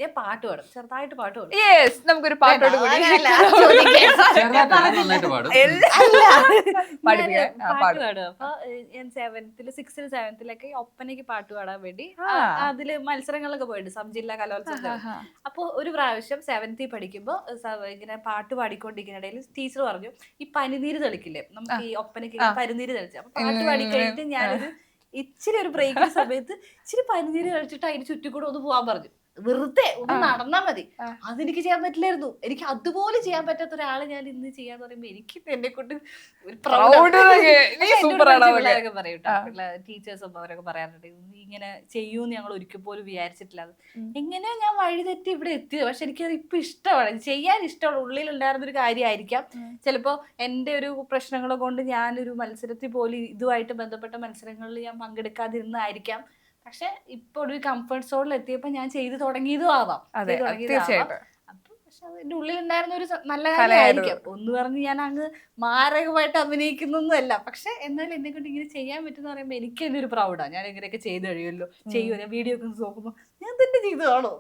ഞാൻ പാട്ട് പാടും, ചെറുതായിട്ട് പാട്ട് പാടും. യെസ്, നമുക്കൊരു പാട്ടോട് കൂടി നന്നായിട്ട് പാടും. പഠിപ്പിക്കാൻ. പാട്ട് പാടും. അപ്പൊ ഞാൻ 6th 7th ഒപ്പനയ്ക്ക് പാട്ട് പാടാൻ വേണ്ടി അതില് മത്സരങ്ങളൊക്കെ പോയിട്ടുണ്ട്, സബ് ജില്ലാ കലോത്സവം. അപ്പൊ ഒരു പ്രാവശ്യം 7th പഠിക്കുമ്പോ ഇങ്ങനെ പാട്ട് പാടിക്കൊണ്ടിരിക്കുന്നിടയിൽ ടീച്ചർ പറഞ്ഞു, ഈ പനിനീര് തെളിക്കില്ലേ നമുക്ക് ഈ ഒപ്പനയ്ക്ക് പനിനീര് തെളിച്ചു. അപ്പൊ പാട്ട് പാടി കഴിഞ്ഞിട്ട് ഞാനൊരു ഇച്ചിരി ഒരു ബ്രേക്കിന്റെ സമയത്ത് ഇച്ചിരി പനിനീര് കഴിച്ചിട്ട് അതിന് ചുറ്റിക്കൂടെ ഒന്ന് പോവാൻ പറഞ്ഞു. വെറുതെ ഒന്ന് നടന്നാ മതി. അതെനിക്ക് ചെയ്യാൻ പറ്റില്ലായിരുന്നു. എനിക്ക് അതുപോലെ ചെയ്യാൻ പറ്റാത്ത ഒരാള് ഞാൻ ഇന്ന് ചെയ്യാന്ന് പറയുമ്പോ എനിക്ക് എന്നെ കൊണ്ട് പറയൂട്ടോ. ടീച്ചേഴ്സും അവരൊക്കെ പറയാറുണ്ട്, ഇങ്ങനെ ചെയ്യൂന്ന് ഞങ്ങൾ ഒരിക്കൽ പോലും വിചാരിച്ചിട്ടില്ല. എങ്ങനെയോ ഞാൻ വഴി തെറ്റി ഇവിടെ എത്തിയത്. പക്ഷെ എനിക്കത് ഇപ്പൊ ഇഷ്ടമാണ്, ചെയ്യാൻ ഇഷ്ടമാണ്. ഉള്ളിൽ ഉണ്ടായിരുന്നൊരു കാര്യമായിരിക്കാം. ചിലപ്പോ എന്റെ ഒരു പ്രശ്നങ്ങളെ കൊണ്ട് ഞാനൊരു മത്സരത്തിൽ പോലും ഇതുമായിട്ട് ബന്ധപ്പെട്ട മത്സരങ്ങളിൽ ഞാൻ പങ്കെടുക്കാതിരുന്നായിരിക്കാം. പക്ഷെ ഇപ്പൊ ഒരു കംഫർട്ട് സോണിൽ എത്തിയപ്പോ ഞാൻ ചെയ്തു തുടങ്ങിയതും ആവാം. അപ്പൊ പക്ഷെ അതിന്റെ ഉള്ളിൽ ഉണ്ടായിരുന്ന ഒരു നല്ല കാര്യമായിരിക്കാം. ഒന്ന് പറഞ്ഞ് ഞാൻ അങ്ങ് മാരകമായിട്ട് അഭിനയിക്കുന്നൊന്നും അല്ല. പക്ഷെ എന്നാലും എന്നെ കൊണ്ട് ഇങ്ങനെ ചെയ്യാൻ പറ്റുന്ന പറയുമ്പോ എനിക്ക് തന്നെ ഒരു പ്രൗഡാണ്. ഞാൻ ഇങ്ങനെയൊക്കെ ചെയ്ത് കഴിയുമല്ലോ, ചെയ്യുമോ. ഞാൻ വീഡിയോ ഒക്കെ നോക്കുമ്പോ ഞാൻ തന്നെ ചെയ്തു കാണോ.